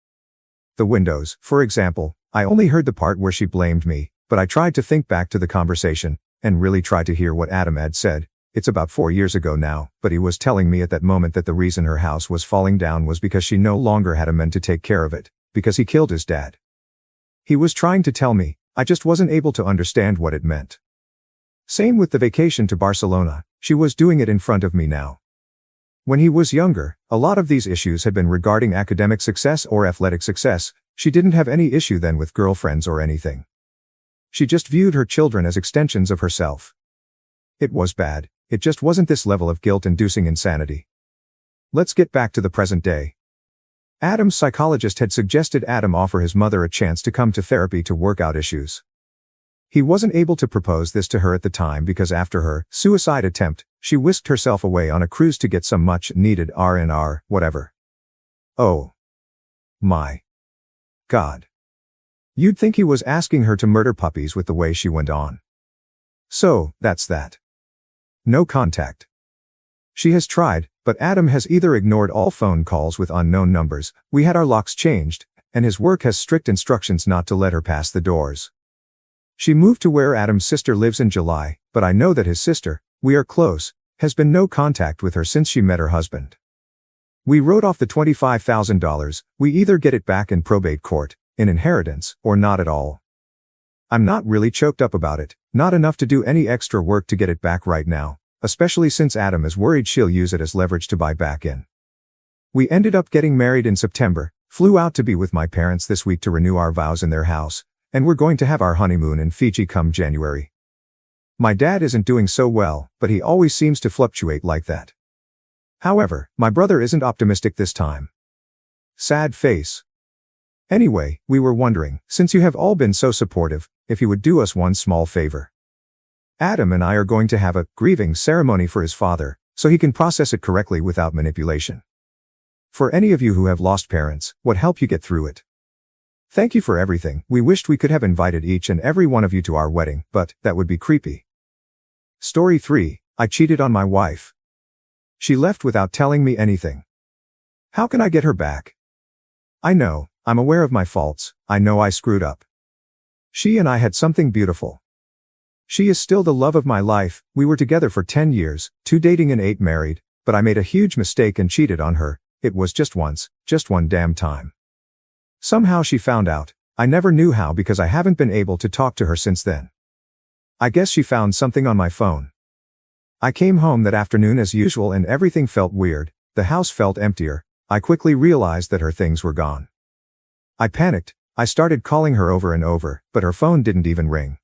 The windows, for example, I only heard the part where she blamed me, but I tried to think back to the conversation, and really tried to hear what Adam had said. It's about 4 years ago now, but he was telling me at that moment that the reason her house was falling down was because she no longer had a man to take care of it, because he killed his dad. He was trying to tell me, I just wasn't able to understand what it meant. Same with the vacation to Barcelona, she was doing it in front of me now. When he was younger, a lot of these issues had been regarding academic success or athletic success. She didn't have any issue then with girlfriends or anything. She just viewed her children as extensions of herself. It was bad, it just wasn't this level of guilt-inducing insanity. Let's get back to the present day. Adam's psychologist had suggested Adam offer his mother a chance to come to therapy to work out issues. He wasn't able to propose this to her at the time because after her suicide attempt, she whisked herself away on a cruise to get some much-needed R&R, whatever. Oh. My. God. You'd think he was asking her to murder puppies with the way she went on. So, that's that. No contact. She has tried, but Adam has either ignored all phone calls with unknown numbers, we had our locks changed, and his work has strict instructions not to let her pass the doors. She moved to where Adam's sister lives in July, but I know that his sister, we are close, has been no contact with her since she met her husband. We wrote off the $25,000, we either get it back in probate court, in inheritance, or not at all. I'm not really choked up about it, not enough to do any extra work to get it back right now, especially since Adam is worried she'll use it as leverage to buy back in. We ended up getting married in September, flew out to be with my parents this week to renew our vows in their house, and we're going to have our honeymoon in Fiji come January. My dad isn't doing so well, but he always seems to fluctuate like that. However, my brother isn't optimistic this time. Sad face. Anyway, we were wondering, since you have all been so supportive, if you would do us one small favor. Adam and I are going to have a grieving ceremony for his father, so he can process it correctly without manipulation. For any of you who have lost parents, what help you get through it. Thank you for everything. We wished we could have invited each and every one of you to our wedding, but that would be creepy. Story 3. I cheated on my wife. She left without telling me anything. How can I get her back? I know, I'm aware of my faults, I know I screwed up. She and I had something beautiful. She is still the love of my life, we were together for 10 years, 2 dating and 8 married, but I made a huge mistake and cheated on her. It was just once, just one damn time. Somehow she found out. I never knew how because I haven't been able to talk to her since then. I guess she found something on my phone. I came home that afternoon as usual and everything felt weird, the house felt emptier. I quickly realized that her things were gone. I panicked, I started calling her over and over, but her phone didn't even ring.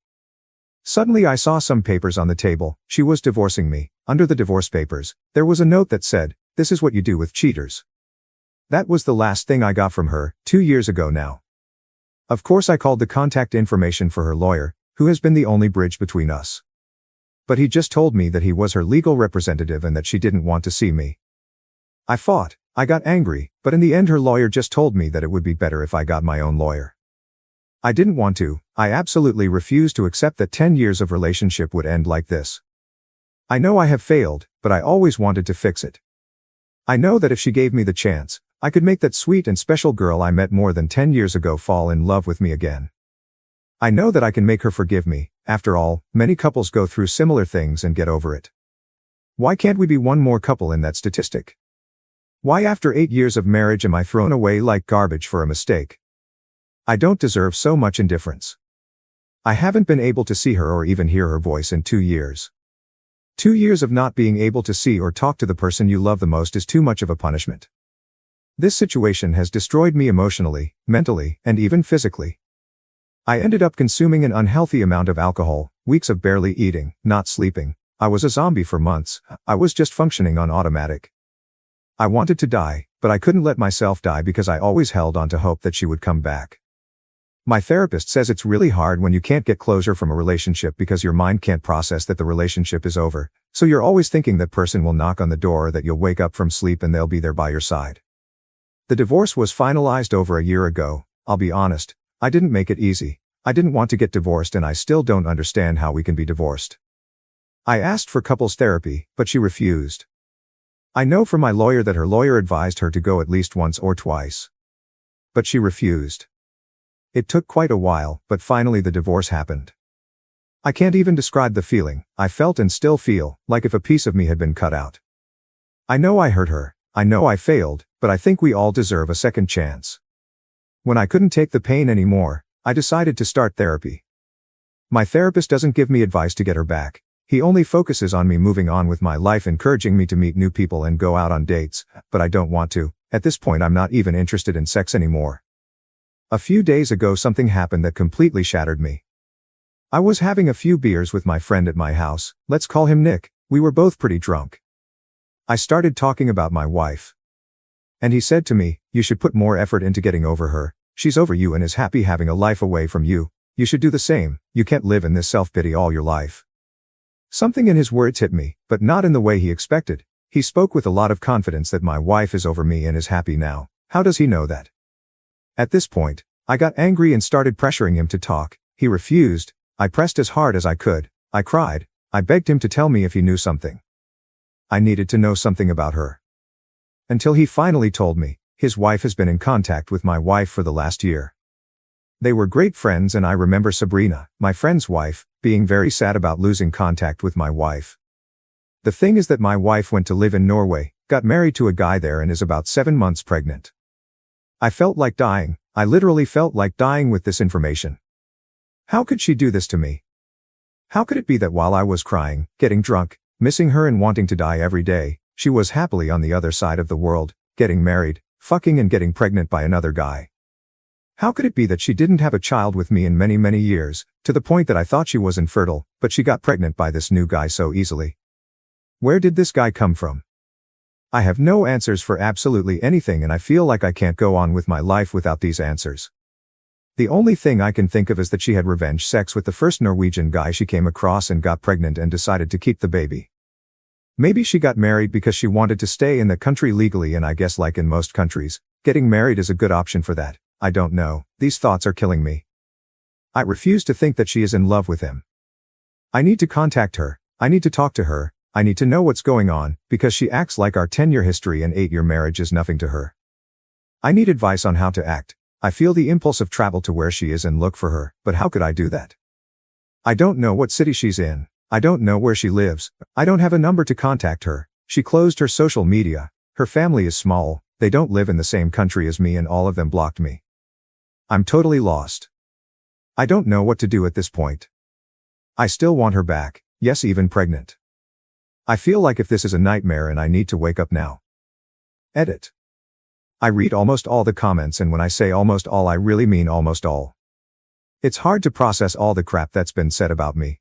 Suddenly I saw some papers on the table. She was divorcing me. Under the divorce papers, there was a note that said, "This is what you do with cheaters." That was the last thing I got from her, 2 years ago now. Of course I called the contact information for her lawyer, who has been the only bridge between us. But he just told me that he was her legal representative and that she didn't want to see me. I fought. I got angry, but in the end her lawyer just told me that it would be better if I got my own lawyer. I didn't want to. I absolutely refused to accept that 10 years of relationship would end like this. I know I have failed, but I always wanted to fix it. I know that if she gave me the chance, I could make that sweet and special girl I met more than 10 years ago fall in love with me again. I know that I can make her forgive me. After all, many couples go through similar things and get over it. Why can't we be one more couple in that statistic? Why after 8 years of marriage am I thrown away like garbage for a mistake? I don't deserve so much indifference. I haven't been able to see her or even hear her voice in 2 years. 2 years of not being able to see or talk to the person you love the most is too much of a punishment. This situation has destroyed me emotionally, mentally, and even physically. I ended up consuming an unhealthy amount of alcohol, weeks of barely eating, not sleeping. I was a zombie for months. I was just functioning on automatic. I wanted to die, but I couldn't let myself die because I always held on to hope that she would come back. My therapist says it's really hard when you can't get closure from a relationship because your mind can't process that the relationship is over, so you're always thinking that person will knock on the door or that you'll wake up from sleep and they'll be there by your side. The divorce was finalized over a year ago. I'll be honest, I didn't make it easy. I didn't want to get divorced and I still don't understand how we can be divorced. I asked for couples therapy, but she refused. I know from my lawyer that her lawyer advised her to go at least once or twice. But she refused. It took quite a while, but finally the divorce happened. I can't even describe the feeling. I felt and still feel, like if a piece of me had been cut out. I know I hurt her. I know I failed, but I think we all deserve a second chance. When I couldn't take the pain anymore, I decided to start therapy. My therapist doesn't give me advice to get her back. He only focuses on me moving on with my life, encouraging me to meet new people and go out on dates, but I don't want to. At this point I'm not even interested in sex anymore. A few days ago something happened that completely shattered me. I was having a few beers with my friend at my house. Let's call him Nick. We were both pretty drunk. I started talking about my wife. And he said to me, "You should put more effort into getting over her. She's over you and is happy having a life away from you. You should do the same. You can't live in this self-pity all your life." Something in his words hit me, but not in the way he expected. He spoke with a lot of confidence that my wife is over me and is happy now. How does he know that? At this point, I got angry and started pressuring him to talk. He refused. I pressed as hard as I could. I cried. I begged him to tell me if he knew something. I needed to know something about her. Until he finally told me, his wife has been in contact with my wife for the last year. They were great friends and I remember Sabrina, my friend's wife, being very sad about losing contact with my wife. The thing is that my wife went to live in Norway, got married to a guy there and is about 7 months pregnant. I felt like dying. I literally felt like dying with this information. How could she do this to me? How could it be that while I was crying, getting drunk, missing her and wanting to die every day, she was happily on the other side of the world, getting married, fucking and getting pregnant by another guy? How could it be that she didn't have a child with me in many, many years, to the point that I thought she was infertile, but she got pregnant by this new guy so easily? Where did this guy come from? I have no answers for absolutely anything and I feel like I can't go on with my life without these answers. The only thing I can think of is that she had revenge sex with the first Norwegian guy she came across and got pregnant and decided to keep the baby. Maybe she got married because she wanted to stay in the country legally, and I guess like in most countries, getting married is a good option for that. I don't know. These thoughts are killing me. I refuse to think that she is in love with him. I need to contact her. I need to talk to her. I need to know what's going on, because she acts like our 10-year history and 8-year marriage is nothing to her. I need advice on how to act. I feel the impulse of travel to where she is and look for her, but how could I do that? I don't know what city she's in. I don't know where she lives. I don't have a number to contact her. She closed her social media. Her family is small. They don't live in the same country as me and all of them blocked me. I'm totally lost. I don't know what to do at this point. I still want her back, yes, even pregnant. I feel like if this is a nightmare and I need to wake up now. Edit. I read almost all the comments, and when I say almost all, I really mean almost all. It's hard to process all the crap that's been said about me.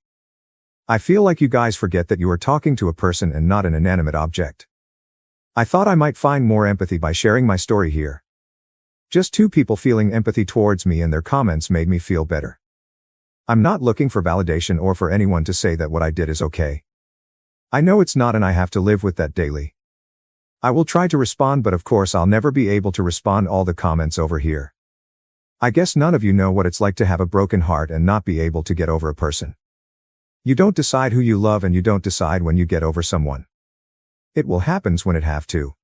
I feel like you guys forget that you are talking to a person and not an inanimate object. I thought I might find more empathy by sharing my story here. Just two people feeling empathy towards me, and their comments made me feel better. I'm not looking for validation or for anyone to say that what I did is okay. I know it's not, and I have to live with that daily. I will try to respond, but of course I'll never be able to respond all the comments over here. I guess none of you know what it's like to have a broken heart and not be able to get over a person. You don't decide who you love, and you don't decide when you get over someone. It will happen when it have to.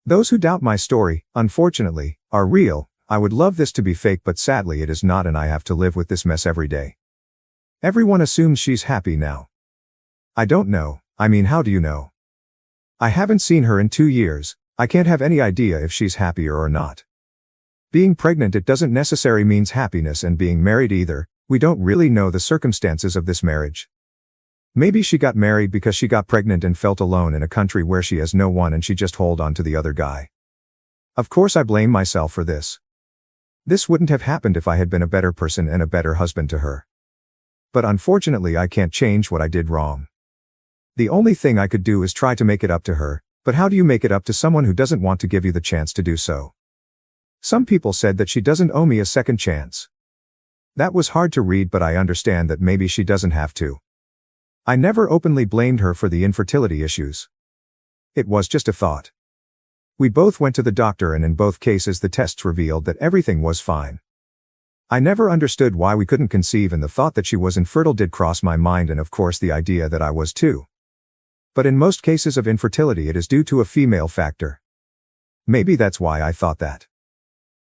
Those who doubt my story, unfortunately, are real. I would love this to be fake, but sadly it is not, and I have to live with this mess every day. Everyone assumes she's happy now. I don't know. I mean, how do you know? I haven't seen her in 2 years. I can't have any idea if she's happier or not. Being pregnant, it doesn't necessarily means happiness, and being married either. We don't really know the circumstances of this marriage. Maybe she got married because she got pregnant and felt alone in a country where she has no one, and she just hold on to the other guy. Of course I blame myself for this. This wouldn't have happened if I had been a better person and a better husband to her. But unfortunately I can't change what I did wrong. The only thing I could do is try to make it up to her, but how do you make it up to someone who doesn't want to give you the chance to do so? Some people said that she doesn't owe me a second chance. That was hard to read, but I understand that maybe she doesn't have to. I never openly blamed her for the infertility issues. It was just a thought. We both went to the doctor, and in both cases the tests revealed that everything was fine. I never understood why we couldn't conceive, and the thought that she was infertile did cross my mind, and of course the idea that I was too. But in most cases of infertility it is due to a female factor. Maybe that's why I thought that.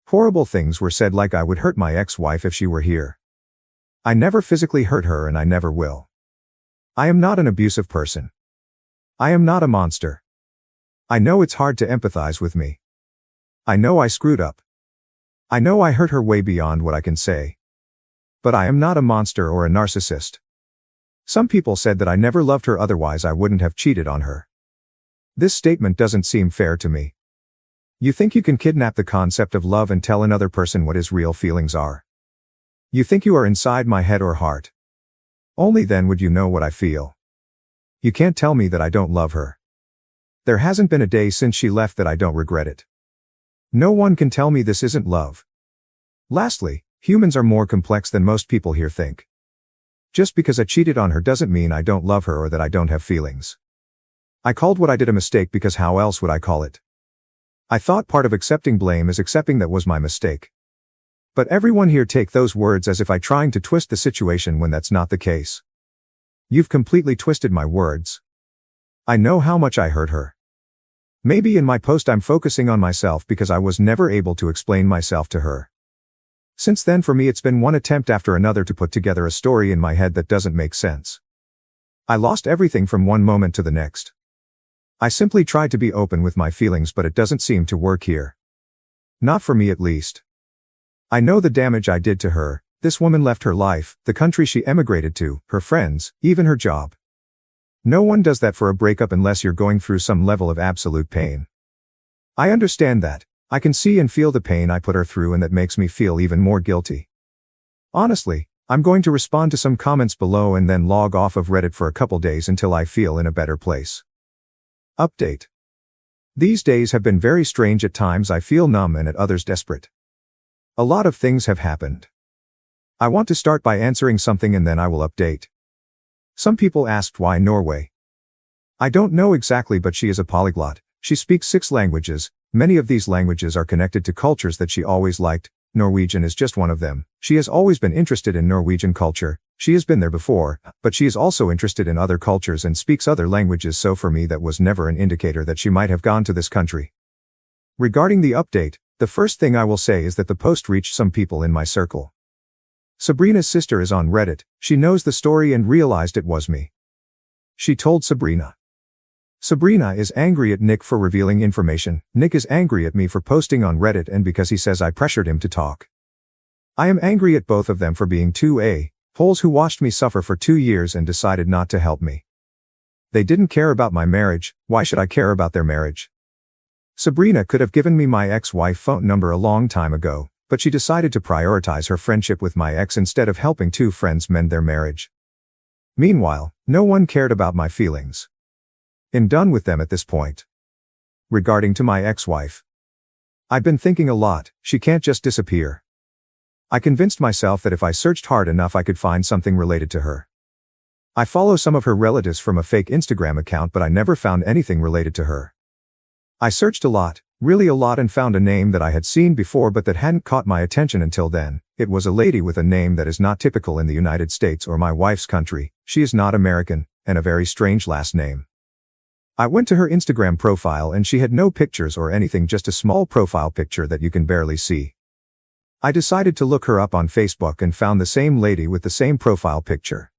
Horrible things were said, like I would hurt my ex-wife if she were here. I never physically hurt her, and I never will. I am not an abusive person. I am not a monster. I know it's hard to empathize with me. I know I screwed up. I know I hurt her way beyond what I can say. But I am not a monster or a narcissist. Some people said that I never loved her, otherwise I wouldn't have cheated on her. This statement doesn't seem fair to me. You think you can kidnap the concept of love and tell another person what his real feelings are? You think you are inside my head or heart? Only then would you know what I feel. You can't tell me that I don't love her. There hasn't been a day since she left that I don't regret it. No one can tell me this isn't love. Lastly, humans are more complex than most people here think. Just because I cheated on her doesn't mean I don't love her or that I don't have feelings. I called what I did a mistake because how else would I call it? I thought part of accepting blame is accepting that was my mistake. But everyone here take those words as if I trying to twist the situation when that's not the case. You've completely twisted my words. I know how much I hurt her. Maybe in my post I'm focusing on myself because I was never able to explain myself to her. Since then, for me, it's been one attempt after another to put together a story in my head that doesn't make sense. I lost everything from one moment to the next. I simply tried to be open with my feelings, but it doesn't seem to work here. Not for me, at least. I know the damage I did to her. This woman left her life, the country she emigrated to, her friends, even her job. No one does that for a breakup unless you're going through some level of absolute pain. I understand that. I can see and feel the pain I put her through, and that makes me feel even more guilty. Honestly, I'm going to respond to some comments below and then log off of Reddit for a couple days until I feel in a better place. Update. These days have been very strange. At times I feel numb and at others desperate. A lot of things have happened. I want to start by answering something and then I will update. Some people asked why Norway. I don't know exactly, but she is a polyglot. She speaks 6 languages. Many of these languages are connected to cultures that she always liked. Norwegian is just one of them. She has always been interested in Norwegian culture. She has been there before, but she is also interested in other cultures and speaks other languages, so for me that was never an indicator that she might have gone to this country. Regarding the update, the first thing I will say is that the post reached some people in my circle. Sabrina's sister is on Reddit. She knows the story and realized it was me. She told Sabrina. Sabrina is angry at Nick for revealing information. Nick is angry at me for posting on Reddit and because he says I pressured him to talk. I am angry at both of them for being 2 a-holes who watched me suffer for 2 years and decided not to help me. They didn't care about my marriage. Why should I care about their marriage? Sabrina could have given me my ex-wife phone number a long time ago, but she decided to prioritize her friendship with my ex instead of helping two friends mend their marriage. Meanwhile, no one cared about my feelings. I'm done with them at this point. Regarding to my ex-wife, I've been thinking a lot. She can't just disappear. I convinced myself that if I searched hard enough I could find something related to her. I follow some of her relatives from a fake Instagram account, but I never found anything related to her. I searched a lot, really a lot, and found a name that I had seen before but that hadn't caught my attention until then. It was a lady with a name that is not typical in the United States or my wife's country. She is not American, and a very strange last name. I went to her Instagram profile and she had no pictures or anything, just a small profile picture that you can barely see. I decided to look her up on Facebook and found the same lady with the same profile picture.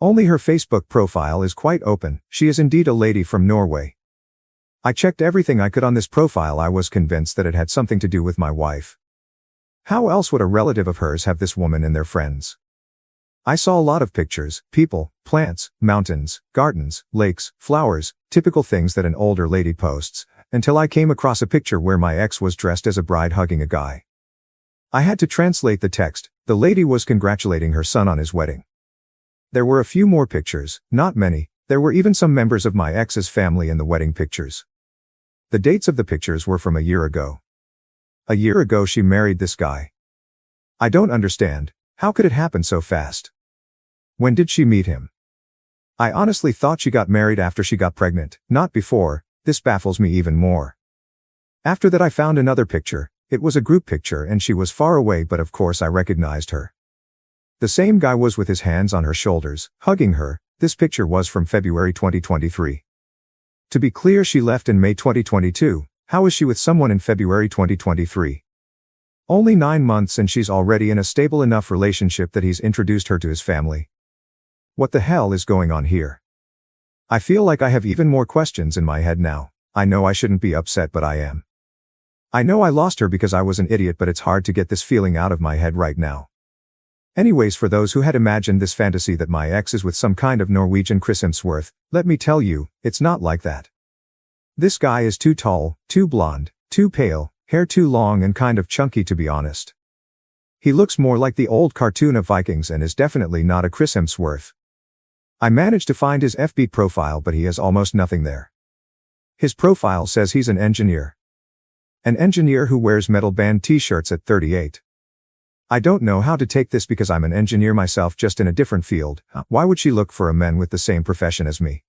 Only her Facebook profile is quite open. She is indeed a lady from Norway. I checked everything I could on this profile. I was convinced that it had something to do with my wife. How else would a relative of hers have this woman in their friends? I saw a lot of pictures, people, plants, mountains, gardens, lakes, flowers, typical things that an older lady posts, until I came across a picture where my ex was dressed as a bride hugging a guy. I had to translate the text. The lady was congratulating her son on his wedding. There were a few more pictures, not many. There were even some members of my ex's family in the wedding pictures. The dates of the pictures were from a year ago. A year ago she married this guy. I don't understand. How could it happen so fast? When did she meet him? I honestly thought she got married after she got pregnant, not before. This baffles me even more. After that I found another picture. It was a group picture and she was far away, but of course I recognized her. The same guy was with his hands on her shoulders, hugging her. This picture was from February 2023. To be clear, she left in May 2022. How is she with someone in February 2023? Only 9 months and she's already in a stable enough relationship that he's introduced her to his family. What the hell is going on here? I feel like I have even more questions in my head now. I know I shouldn't be upset, but I am. I know I lost her because I was an idiot, but it's hard to get this feeling out of my head right now. Anyways, for those who had imagined this fantasy that my ex is with some kind of Norwegian Chris Hemsworth, let me tell you, it's not like that. This guy is too tall, too blonde, too pale, hair too long and kind of chunky, to be honest. He looks more like the old cartoon of Vikings and is definitely not a Chris Hemsworth. I managed to find his FB profile, but he has almost nothing there. His profile says he's an engineer. An engineer who wears metal band t-shirts at 38. I don't know how to take this because I'm an engineer myself, just in a different field. Why would she look for a man with the same profession as me?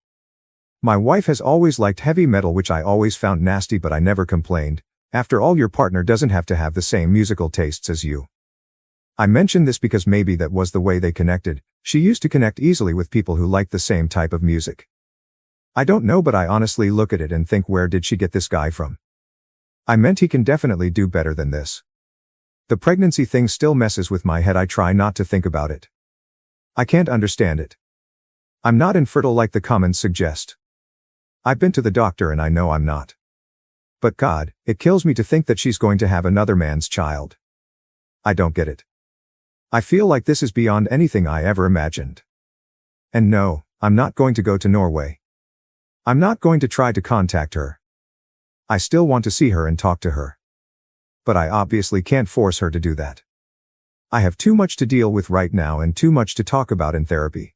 My wife has always liked heavy metal, which I always found nasty, but I never complained. After all, your partner doesn't have to have the same musical tastes as you. I mention this because maybe that was the way they connected. She used to connect easily with people who liked the same type of music. I don't know, but I honestly look at it and think, where did she get this guy from? I meant he can definitely do better than this. The pregnancy thing still messes with my head. I try not to think about it. I can't understand it. I'm not infertile like the comments suggest. I've been to the doctor and I know I'm not. But God, it kills me to think that she's going to have another man's child. I don't get it. I feel like this is beyond anything I ever imagined. And no, I'm not going to go to Norway. I'm not going to try to contact her. I still want to see her and talk to her. But I obviously can't force her to do that. I have too much to deal with right now and too much to talk about in therapy.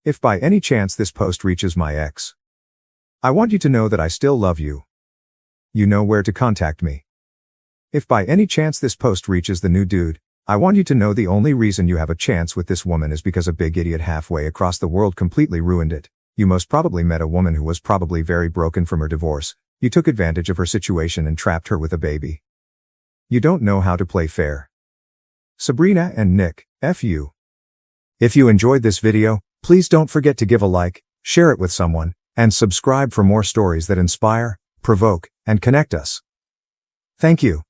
If by any chance this post reaches my ex, I want you to know that I still love you. You know where to contact me. If by any chance this post reaches the new dude, I want you to know the only reason you have a chance with this woman is because a big idiot halfway across the world completely ruined it. You most probably met a woman who was probably very broken from her divorce. You took advantage of her situation and trapped her with a baby. You don't know how to play fair. Sabrina and Nick, F you. If you enjoyed this video, please don't forget to give a like, share it with someone, and subscribe for more stories that inspire, provoke, and connect us. Thank you.